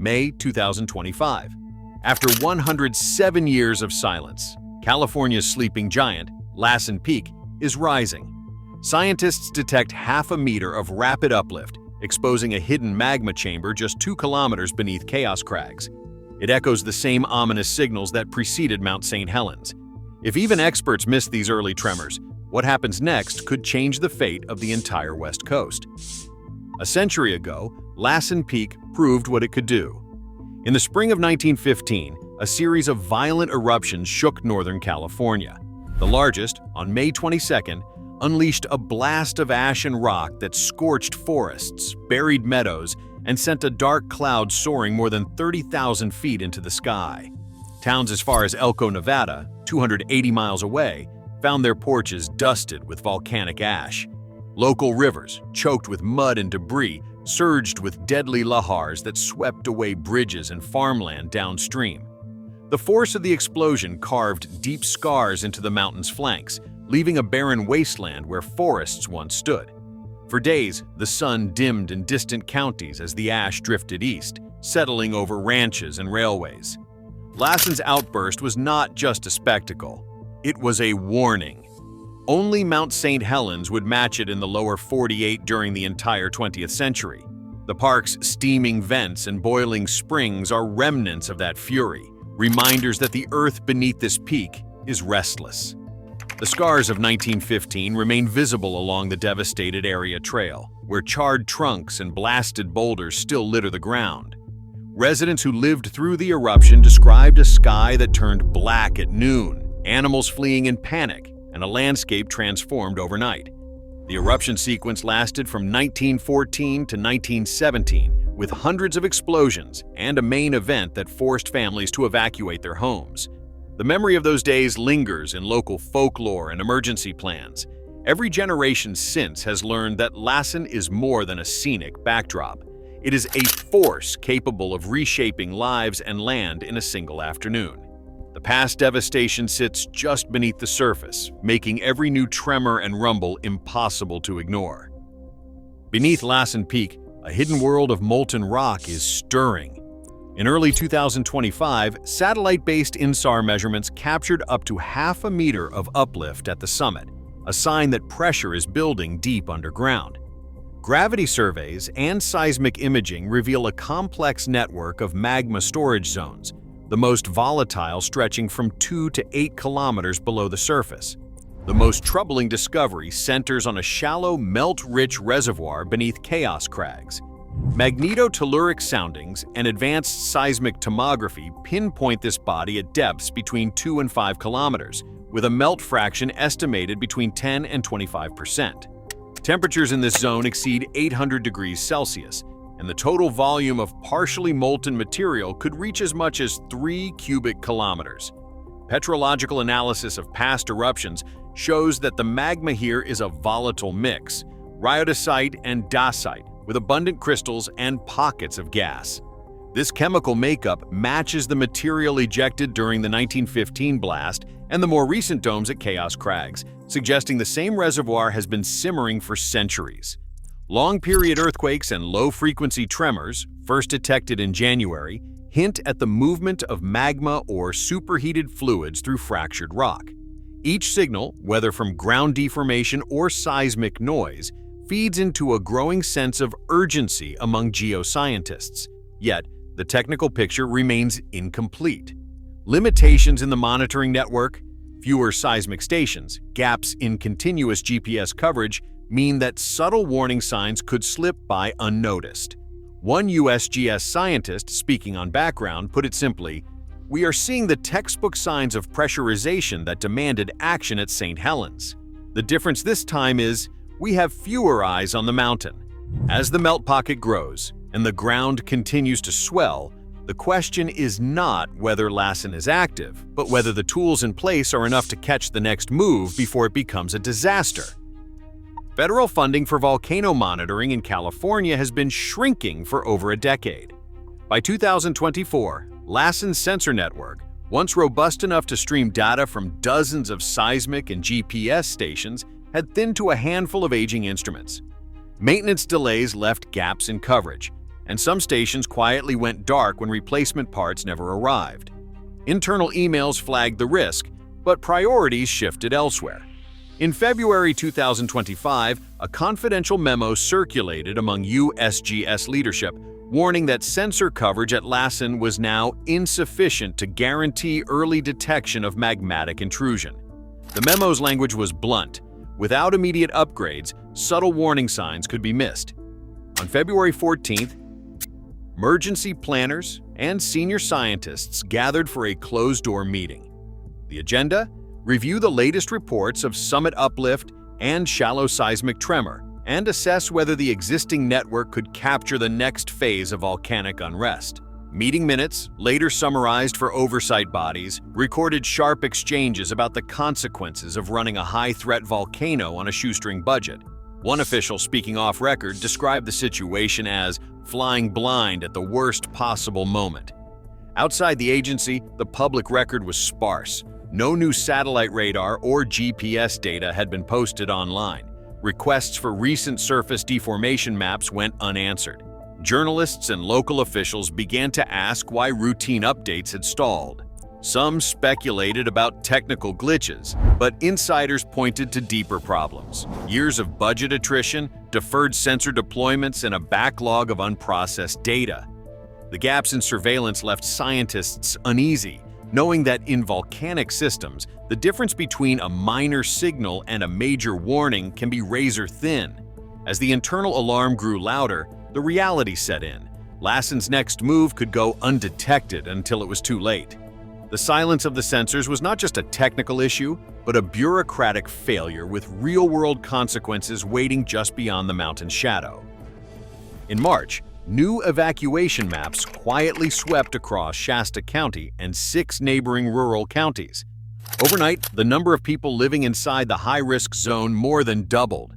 May 2025. After 107 years of silence, California's sleeping giant, Lassen Peak, is rising. Scientists detect half a meter of rapid uplift, exposing a hidden magma chamber just 2 kilometers beneath Chaos Crags. It echoes the same ominous signals that preceded Mount St. Helens. If even experts missed these early tremors, what happens next could change the fate of the entire West Coast. A century ago, Lassen Peak proved what it could do. In the spring of 1915, a series of violent eruptions shook Northern California. The largest, on May 22nd, unleashed a blast of ash and rock that scorched forests, buried meadows, and sent a dark cloud soaring more than 30,000 feet into the sky. Towns as far as Elko, Nevada, 280 miles away, found their porches dusted with volcanic ash. Local rivers, choked with mud and debris, surged with deadly lahars that swept away bridges and farmland downstream. The force of the explosion carved deep scars into the mountain's flanks, leaving a barren wasteland where forests once stood. For days, the sun dimmed in distant counties as the ash drifted east, settling over ranches and railways. Lassen's outburst was not just a spectacle. It was a warning. Only Mount St. Helens would match it in the lower 48 during the entire 20th century. The park's steaming vents and boiling springs are remnants of that fury, reminders that the earth beneath this peak is restless. The scars of 1915 remain visible along the devastated area trail, where charred trunks and blasted boulders still litter the ground. Residents who lived through the eruption described a sky that turned black at noon, animals fleeing in panic, and a landscape transformed overnight. The eruption sequence lasted from 1914 to 1917, with hundreds of explosions and a main event that forced families to evacuate their homes. The memory of those days lingers in local folklore and emergency plans. Every generation since has learned that Lassen is more than a scenic backdrop. It is a force capable of reshaping lives and land in a single afternoon. The past devastation sits just beneath the surface, making every new tremor and rumble impossible to ignore. Beneath Lassen Peak, a hidden world of molten rock is stirring. In early 2025, satellite-based INSAR measurements captured up to half a meter of uplift at the summit, a sign that pressure is building deep underground. Gravity surveys and seismic imaging reveal a complex network of magma storage zones, the most volatile stretching from 2 to 8 kilometers below the surface. The most troubling discovery centers on a shallow, melt-rich reservoir beneath Chaos Crags. Magnetotelluric soundings and advanced seismic tomography pinpoint this body at depths between 2 and 5 kilometers, with a melt fraction estimated between 10 and 25%. Temperatures in this zone exceed 800 degrees Celsius, and the total volume of partially molten material could reach as much as 3 cubic kilometers. Petrological analysis of past eruptions shows that the magma here is a volatile mix, rhyodacite and dacite, with abundant crystals and pockets of gas. This chemical makeup matches the material ejected during the 1915 blast and the more recent domes at Chaos Crags, suggesting the same reservoir has been simmering for centuries. Long-period earthquakes and low-frequency tremors, first detected in January, hint at the movement of magma or superheated fluids through fractured rock. Each signal, whether from ground deformation or seismic noise, feeds into a growing sense of urgency among geoscientists. Yet, the technical picture remains incomplete. Limitations in the monitoring network, fewer seismic stations, gaps in continuous GPS coverage mean that subtle warning signs could slip by unnoticed. One USGS scientist, speaking on background, put it simply, "We are seeing the textbook signs of pressurization that demanded action at St. Helens. The difference this time is we have fewer eyes on the mountain." As the melt pocket grows and the ground continues to swell, the question is not whether Lassen is active, but whether the tools in place are enough to catch the next move before it becomes a disaster. Federal funding for volcano monitoring in California has been shrinking for over a decade. By 2024, Lassen's sensor network, once robust enough to stream data from dozens of seismic and GPS stations, had thinned to a handful of aging instruments. Maintenance delays left gaps in coverage, and some stations quietly went dark when replacement parts never arrived. Internal emails flagged the risk, but priorities shifted elsewhere. In February 2025, a confidential memo circulated among USGS leadership, warning that sensor coverage at Lassen was now insufficient to guarantee early detection of magmatic intrusion. The memo's language was blunt. Without immediate upgrades, subtle warning signs could be missed. On February 14th, emergency planners and senior scientists gathered for a closed-door meeting. The agenda? Review the latest reports of summit uplift and shallow seismic tremor, and assess whether the existing network could capture the next phase of volcanic unrest. Meeting minutes, later summarized for oversight bodies, recorded sharp exchanges about the consequences of running a high-threat volcano on a shoestring budget. One official, speaking off record, described the situation as flying blind at the worst possible moment. Outside the agency, the public record was sparse. No new satellite radar or GPS data had been posted online. Requests for recent surface deformation maps went unanswered. Journalists and local officials began to ask why routine updates had stalled. Some speculated about technical glitches, but insiders pointed to deeper problems: years of budget attrition, deferred sensor deployments, and a backlog of unprocessed data. The gaps in surveillance left scientists uneasy, knowing that in volcanic systems, the difference between a minor signal and a major warning can be razor-thin. As the internal alarm grew louder, the reality set in. Lassen's next move could go undetected until it was too late. The silence of the sensors was not just a technical issue, but a bureaucratic failure with real-world consequences waiting just beyond the mountain's shadow. In March, new evacuation maps quietly swept across Shasta County and 6 neighboring rural counties. Overnight, the number of people living inside the high-risk zone more than doubled.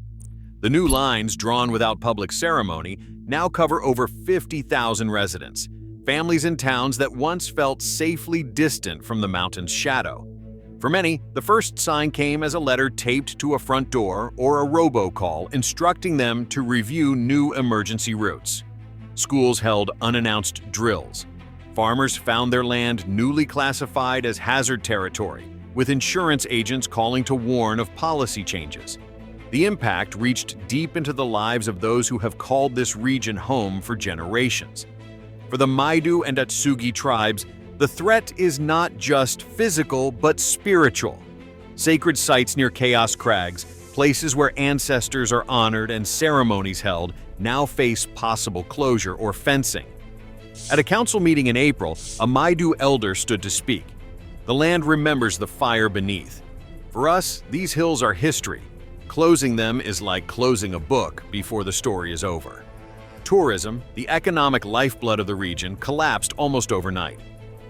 The new lines, drawn without public ceremony, now cover over 50,000 residents, families in towns that once felt safely distant from the mountain's shadow. For many, the first sign came as a letter taped to a front door or a robocall instructing them to review new emergency routes. Schools held unannounced drills. Farmers found their land newly classified as hazard territory, with insurance agents calling to warn of policy changes. The impact reached deep into the lives of those who have called this region home for generations. For the Maidu and Atsugi tribes, the threat is not just physical but spiritual. Sacred sites near Chaos Crags, places where ancestors are honored and ceremonies held, now face possible closure or fencing. At a council meeting in April, a Maidu elder stood to speak. The land remembers the fire beneath. For us, these hills are history. Closing them is like closing a book before the story is over. Tourism, the economic lifeblood of the region, collapsed almost overnight.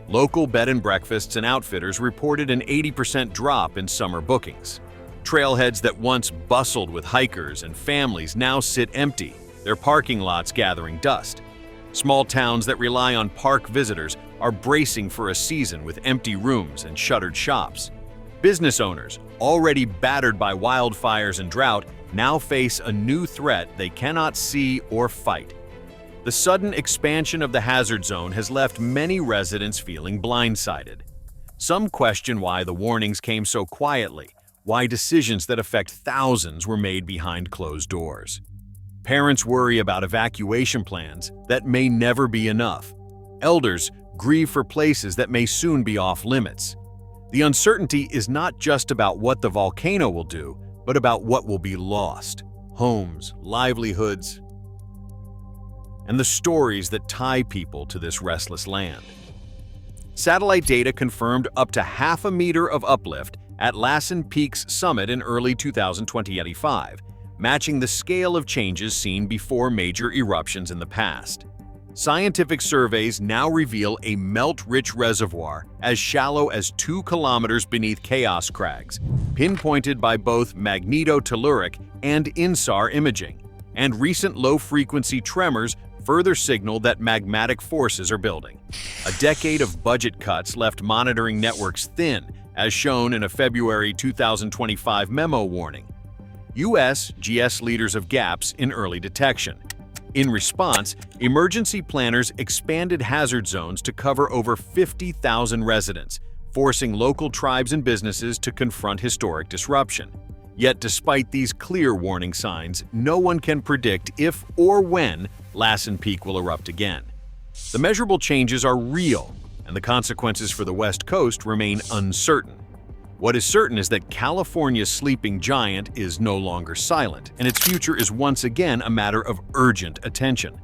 Local bed and breakfasts and outfitters reported an 80% drop in summer bookings. Trailheads that once bustled with hikers and families now sit empty, their parking lots gathering dust. Small towns that rely on park visitors are bracing for a season with empty rooms and shuttered shops. Business owners, already battered by wildfires and drought, now face a new threat they cannot see or fight. The sudden expansion of the hazard zone has left many residents feeling blindsided. Some question why the warnings came so quietly, why decisions that affect thousands were made behind closed doors. Parents worry about evacuation plans that may never be enough. Elders grieve for places that may soon be off limits. The uncertainty is not just about what the volcano will do, but about what will be lost: homes, livelihoods, and the stories that tie people to this restless land. Satellite data confirmed up to half a meter of uplift at Lassen Peak's summit in early 2025, matching the scale of changes seen before major eruptions in the past. Scientific surveys now reveal a melt-rich reservoir as shallow as 2 kilometers beneath Chaos Crags, pinpointed by both magnetotelluric and INSAR imaging, and recent low-frequency tremors further signal that magmatic forces are building. A decade of budget cuts left monitoring networks thin, as shown in a February 2025 memo warning. USGS leaders of gaps in early detection. In response, emergency planners expanded hazard zones to cover over 50,000 residents, forcing local tribes and businesses to confront historic disruption. Yet despite these clear warning signs, no one can predict if or when Lassen Peak will erupt again. The measurable changes are real, and the consequences for the West Coast remain uncertain. What is certain is that California's sleeping giant is no longer silent, and its future is once again a matter of urgent attention.